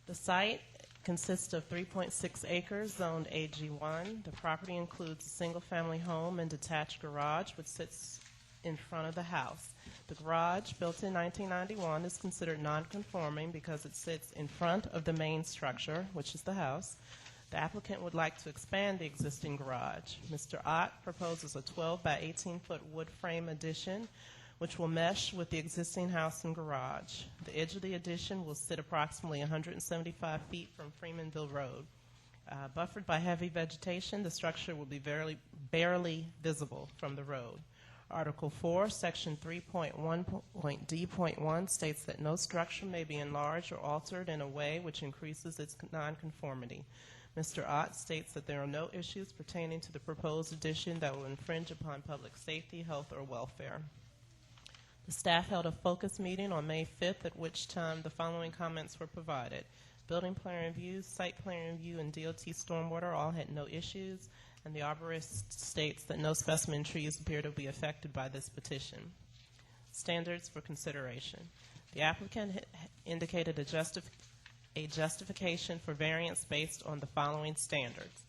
The site consists of 3.6 acres zoned AG1. The property includes a single-family home and detached garage, which sits in front of the house. The garage, built in 1991, is considered non-conforming because it sits in front of the main structure, which is the house. The applicant would like to expand the existing garage. Mr. Ott proposes a 12 by 18-foot wood frame addition, which will mesh with the existing house and garage. The edge of the addition will sit approximately 175 feet from Freemanville Road. Buffered by heavy vegetation, the structure will be barely visible from the road. Article 4, Section 3.1.d.1 states that no structure may be enlarged or altered in a way which increases its nonconformity. Mr. Ott states that there are no issues pertaining to the proposed addition that will infringe upon public safety, health, or welfare. The staff held a focus meeting on May 5th, at which time the following comments were provided. Building plan review, site plan review, and DOT stormwater all had no issues, and the arborist states that no specimen trees appear to be affected by this petition. Standards for consideration. The applicant indicated a justification for variance based on the following standards.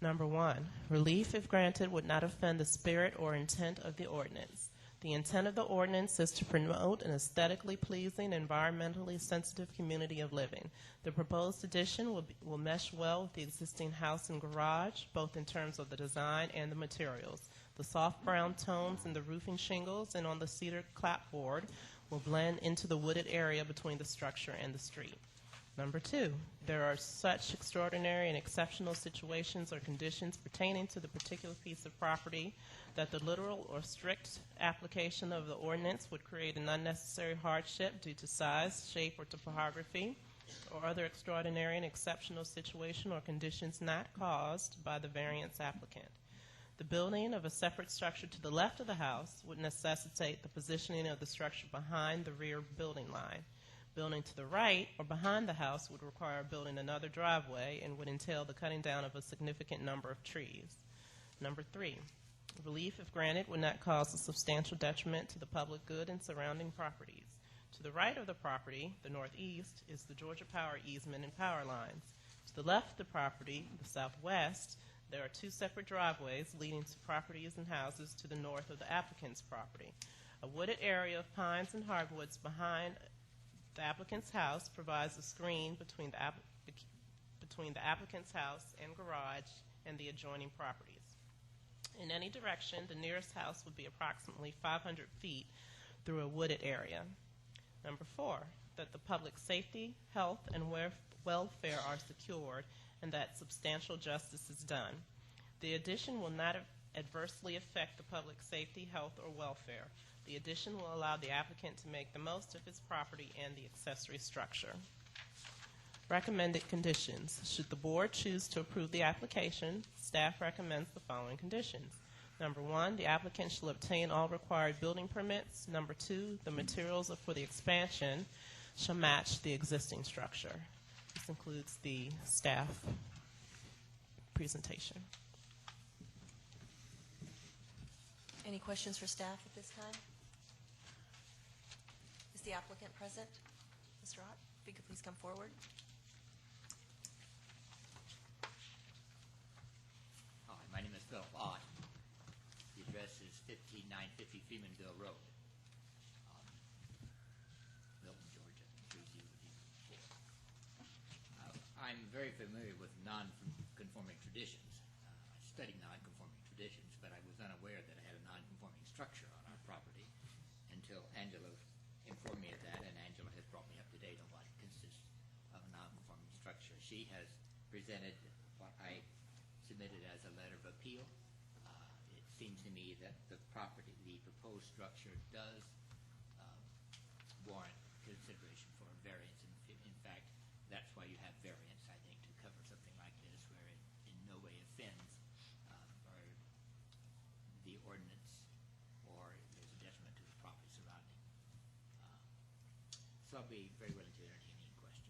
Number 1, relief, if granted, would not offend the spirit or intent of the ordinance. The intent of the ordinance is to promote an aesthetically pleasing, environmentally sensitive community of living. The proposed addition will mesh well with the existing house and garage, both in terms of the design and the materials. The soft brown tones in the roofing shingles and on the cedar clapboard will blend into the wooded area between the structure and the street. Number 2, there are such extraordinary and exceptional situations or conditions pertaining to the particular piece of property that the literal or strict application of the ordinance would create an unnecessary hardship due to size, shape, or topography. or other extraordinary and exceptional situation or conditions not caused by the variance applicant. The building of a separate structure to the left of the house would necessitate the positioning of the structure behind the rear building line. Building to the right or behind the house would require building another driveway and would entail the cutting down of a significant number of trees. Number 3, relief, if granted, would not cause a substantial detriment to the public good and surrounding properties. To the right of the property, the northeast, is the Georgia Power easement and power lines. To the left of the property, the southwest, there are 2 separate driveways leading to properties and houses to the north of the applicant's property. A wooded area of pines and hardwoods behind the applicant's house provides a screen between the applicant's house and garage and the adjoining properties. In any direction, the nearest house would be approximately 500 feet through a wooded area. Number 4, that the public safety, health, and welfare are secured and that substantial justice is done. The addition will not adversely affect the public safety, health, or welfare. The addition will allow the applicant to make the most of his property and the accessory structure. Recommended conditions. Should the board choose to approve the application, staff recommends the following conditions. Number 1, the applicant shall obtain all required building permits. Number 2, the materials for the expansion shall match the existing structure. This includes the staff presentation. Any questions for staff at this time? Is the applicant present? Mr. Ott, if you could please come forward. Hi, my name is Philip Ott. The address is 15950 Freemanville Road, Milton, Georgia, 30004. I'm very familiar with non-conforming traditions. I studied non-conforming traditions, but I was unaware that I had a non-conforming structure on our property until Angela informed me of that, and Angela has brought me up to date on what consists of a non-conforming structure. She has presented what I submitted as a letter of appeal. It seems to me that the proposed structure does warrant consideration for a variance. In fact, that's why you have variance, I think, to cover something like this, where it in no way offends or the ordinance, or there's a detriment to the property surrounding. So I'll be very willing to entertain any question.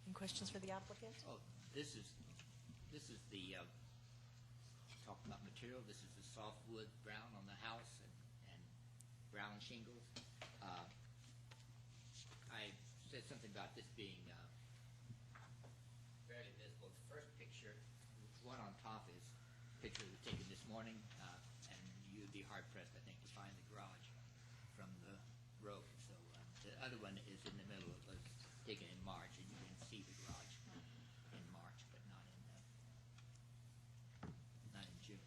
Any questions for the applicant? Oh, this is the talk about material. This is the softwood brown on the house and brown shingles. I said something about this being fairly visible. The first picture, the one on top, is a picture that was taken this morning, and you'd be hard-pressed, I think, to find the garage from the road. So the other one is in the middle. It was taken in March, and you can see the garage in March, but not in June.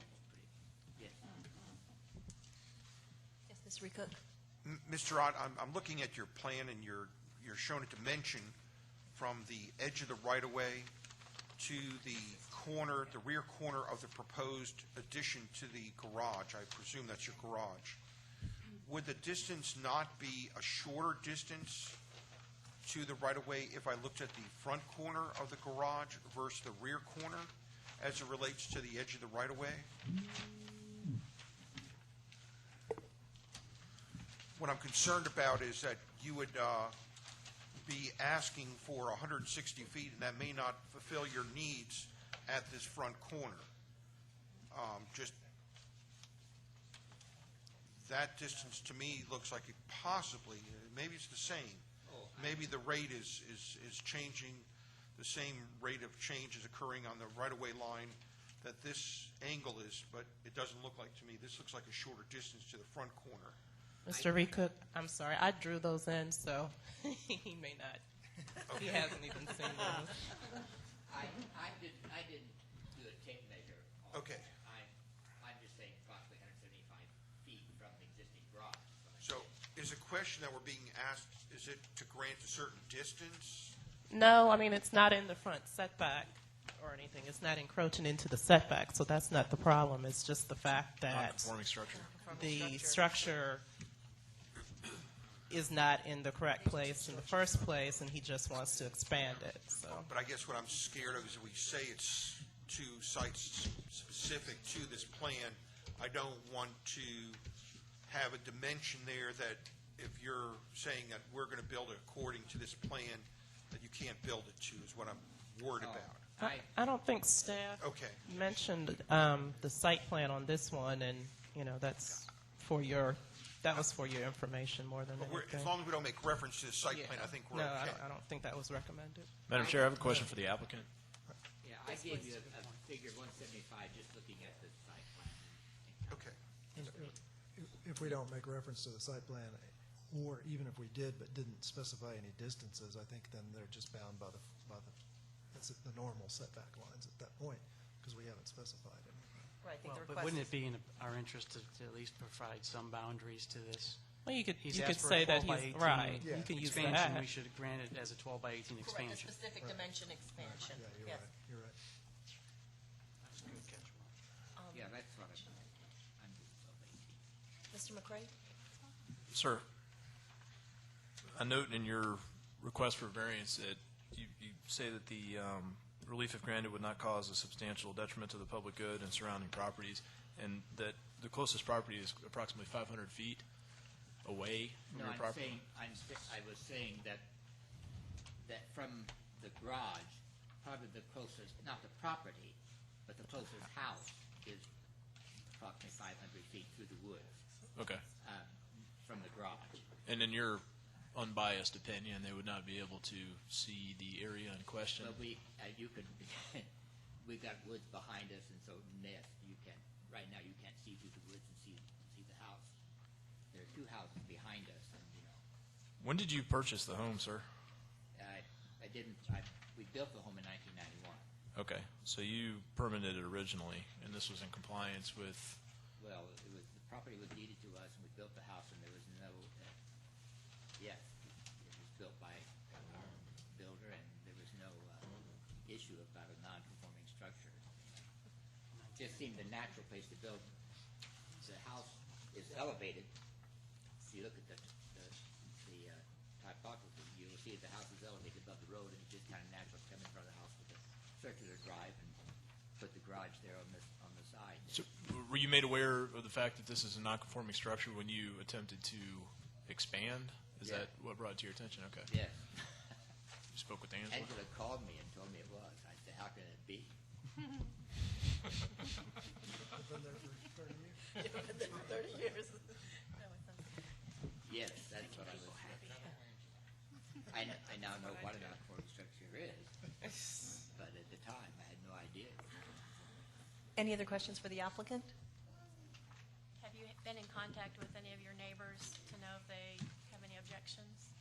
Yes. Yes, Ms. Recook. Mr. Ott, I'm looking at your plan, and you're showing a dimension from the edge of the right-of-way to the corner, the rear corner of the proposed addition to the garage. I presume that's your garage. Would the distance not be a shorter distance to the right-of-way if I looked at the front corner of the garage versus the rear corner as it relates to the edge of the right-of-way? What I'm concerned about is that you would be asking for 160 feet, and that may not fulfill your needs at this front corner. Just that distance to me looks like it possibly, maybe it's the same. Maybe the rate is changing, the same rate of change is occurring on the right-of-way line that this angle is, but it doesn't look like to me. This looks like a shorter distance to the front corner. Mr. Recook, I'm sorry, I drew those in, so he may not. He hasn't even seen those. I didn't do a tape measure. Okay. I'm just saying approximately 175 feet from the existing garage. So is the question that we're being asked, is it to grant a certain distance? No, I mean, it's not in the front setback or anything. It's not encroaching into the setback, so that's not the problem. It's just the fact that Non-conforming structure. the structure is not in the correct place in the first place, and he just wants to expand it, so. But I guess what I'm scared of is if we say it's to sites specific to this plan, I don't want to have a dimension there that if you're saying that we're going to build it according to this plan, that you can't build it to, is what I'm worried about. I don't think staff Okay. mentioned the site plan on this one, and, you know, that's for your, that was for your information more than But anything. as long as we don't make reference to the site Yeah. plan, I think we're No, okay. I don't think that was recommended. Madam Chair, I have a question for the applicant. Yeah, I gave you a figure 175 just looking at the site plan. Okay. And if we don't make reference to the site plan, or even if we did but didn't specify any distances, I think then they're just bound by that's the normal setback lines at that point, because we haven't specified anything. Right, I think the But request wouldn't is- it be in our interest to at least provide some boundaries to this? Well, you could He's you asked could for a say that 12 by he's 18 right. Yeah. You can use expansion. that. We should grant it as a 12 by 18 Correct, a expansion. specific dimension expansion. Yeah, you're Yes. right, you're right. That's a good catch. Yeah, that's what I'm doing, 12 Mr. 18. McCray? Sir, a note in your request for variance that you say that the relief if granted would not cause a substantial detriment to the public good and surrounding properties, and that the closest property is approximately 500 feet away from No, your property? I was saying that from the garage, probably the closest, not the property, but the closest house is approximately 500 feet through the woods Okay. from the garage. And in your unbiased opinion, they would not be able to see the area in question? Well, you could, we've got woods behind us, and so right now you can't see through the woods and see the house. There are two houses behind us, and, you know, When did you purchase the home, sir? we built the home in 1991. Okay, so you permitted it originally, and this was in compliance with, Well, the property was deeded to us, and we built the house, and there was no, yes, it was built by our builder, and there was no issue about a non-conforming structure. It just seemed the natural place to build. The house is elevated. If you look at the typography, you will see the house is elevated above the road, and it's just kind of natural to come in front of the house with a circular drive and put the garage there on the side. so were you made aware of the fact that this is a non-conforming structure when you attempted to expand? Is Yeah. that what brought it to your attention? Okay. Yes. You spoke with Angela? Angela called me and told me it was. I said, how can it be? I've been there for 30 years. You've been there for 30 years. Yes, that's what I was. I now know what a non-conforming structure is, but at the time I had no idea. Any other questions for the applicant? Have you been in contact with any of your neighbors to know if they have any objections?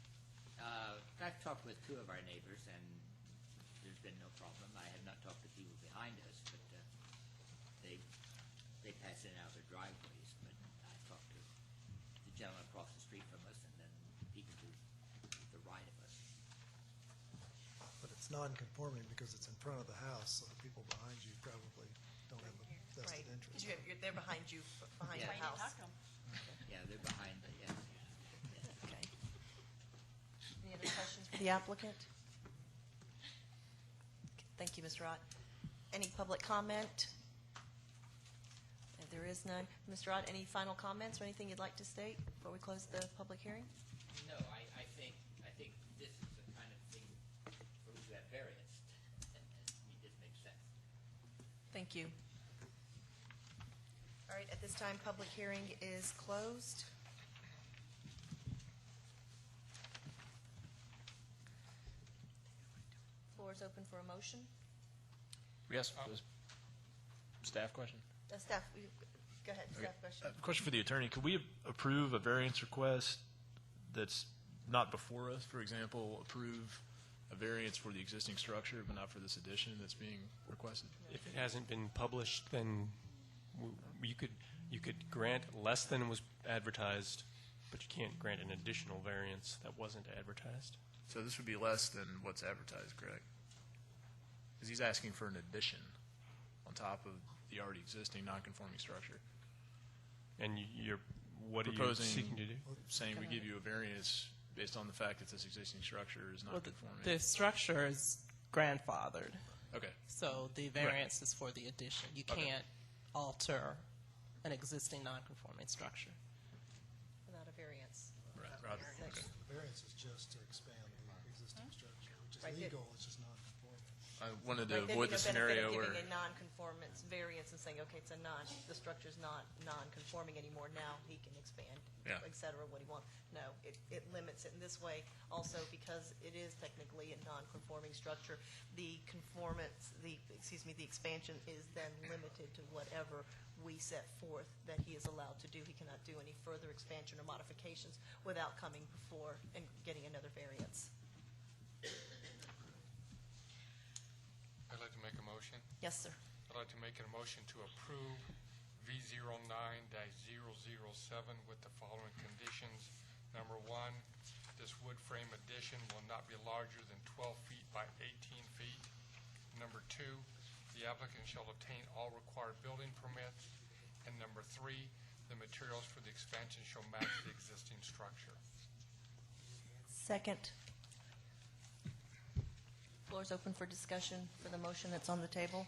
I've talked with two of our neighbors, and there's been no problem. I have not talked to people behind us, but they pass in and out their driveways. But I talked to the gentleman across the street from us, and then people to the right of us. But it's non-conforming because it's in front of the house, so the people behind you probably don't have a vested Right. interest. They're behind you, behind Yeah. the house. Yeah, they're behind the, yeah. Okay. Any other questions for the applicant? Thank you, Mr. Ott. Any public comment? If there is none. Mr. Ott, any final comments or anything you'd like to state before we close the public hearing? No, I think this is the kind of thing for which you have variance. This makes sense. Thank you. All right, at this time, public hearing is closed. Floor is open for a motion. Yes, staff question? Staff, go ahead, staff question. Question for the attorney. Could we approve a variance request that's not before us? For example, approve a variance for the existing structure, but not for this addition that's being requested? If it hasn't been published, then you could grant less than was advertised, but you can't grant an additional variance that wasn't advertised. So this would be less than what's advertised, correct? Because he's asking for an addition on top of the already existing non-conforming structure. And what are you proposing, seeking to do? saying we give you a variance based on the fact that this existing structure is not Well, conforming. the structure is grandfathered, Okay. so the variance is for the addition. You Okay. can't alter an existing non-conforming structure. Without a variance. Right. Roger. Okay. The variance is just to expand the existing structure, which is Right, legal, it's just non-conforming. I wanted to Right, then avoid you the have benefit scenario of where, giving a non-conformance variance and saying, okay, the structure's not non-conforming anymore, now he can expand, Yeah. et cetera, what he wants. No, it limits it in this way. Also, because it is technically a non-conforming structure, the expansion is then limited to whatever we set forth that he is allowed to do. He cannot do any further expansion or modifications without coming before and getting another variance. I'd like to make a motion. Yes, sir. I'd like to make a motion to approve V09-007 with the following conditions. Number one, this wood frame addition will not be larger than 12 feet by 18 feet. Number two, the applicant shall obtain all required building permits. And number three, the materials for the expansion shall match the existing structure. Second. Floor is open for discussion for the motion that's on the table.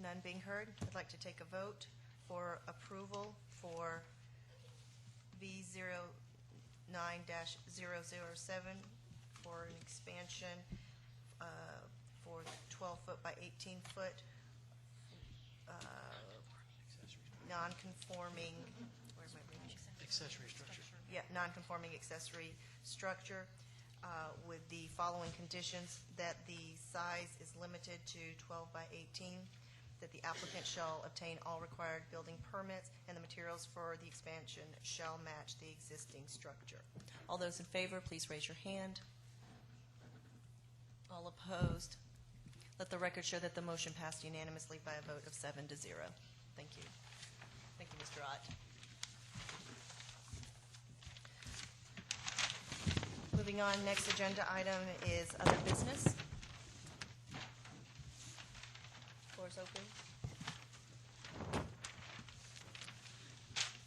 None being heard, I'd like to take a vote for approval for V09-007 for an expansion for 12-foot by 18-foot non-conforming, where am I reading? Accessory structure. Yeah, non-conforming accessory structure with the following conditions: that the size is limited to 12 by 18, that the applicant shall obtain all required building permits, and the materials for the expansion shall match the existing structure. All those in favor, please raise your hand. All opposed? Let the record show that the motion passed unanimously by a vote of 7-0. Thank you. Thank you, Mr. Ott. Moving on, next agenda item is other business. Floor is open.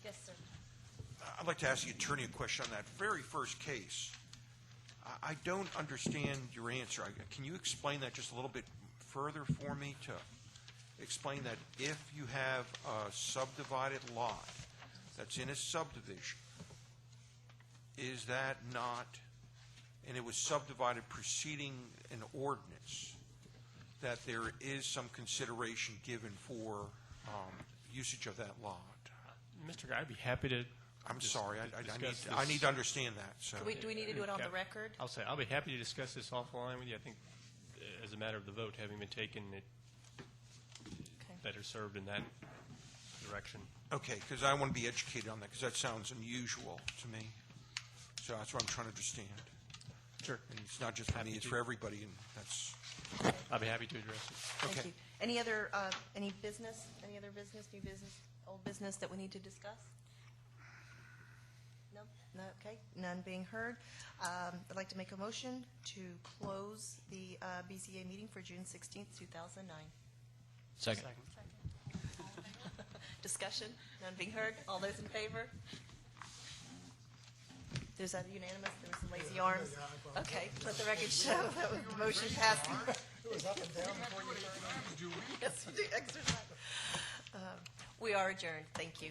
Yes, sir. I'd like to ask the attorney a question on that very first case. I don't understand your answer. Can you explain that just a little bit further for me, to explain that if you have a subdivided lot that's in a subdivision, is that not, and it was subdivided preceding an ordinance, that there is some consideration given for usage of that lot? Mr. Guy, I'd be happy to. I'm sorry, discuss I this. need to understand that. So Do we need to do it on the record? I'll say, I'll be happy to discuss this offline with you. I think as a matter of the vote having been taken, it better served in that direction. okay, because I want to be educated on that, because that sounds unusual to me. So that's what I'm trying to understand. Sure. And it's not just for me, it's for everybody, and that's, I'll be happy to address it. Thank okay. you. Any other, any business, any other business, new business, old business that we need to discuss? No? No, okay. None being heard. I'd like to make a motion to close the BZA meeting for June 16th, 2009. Second. Discussion? None being heard. All those in favor? Is that unanimous? There was some lazy arms? Okay, let the record show that the motion passed. It was up and down before you turned on. Yes, we do exercise. We are adjourned. Thank you.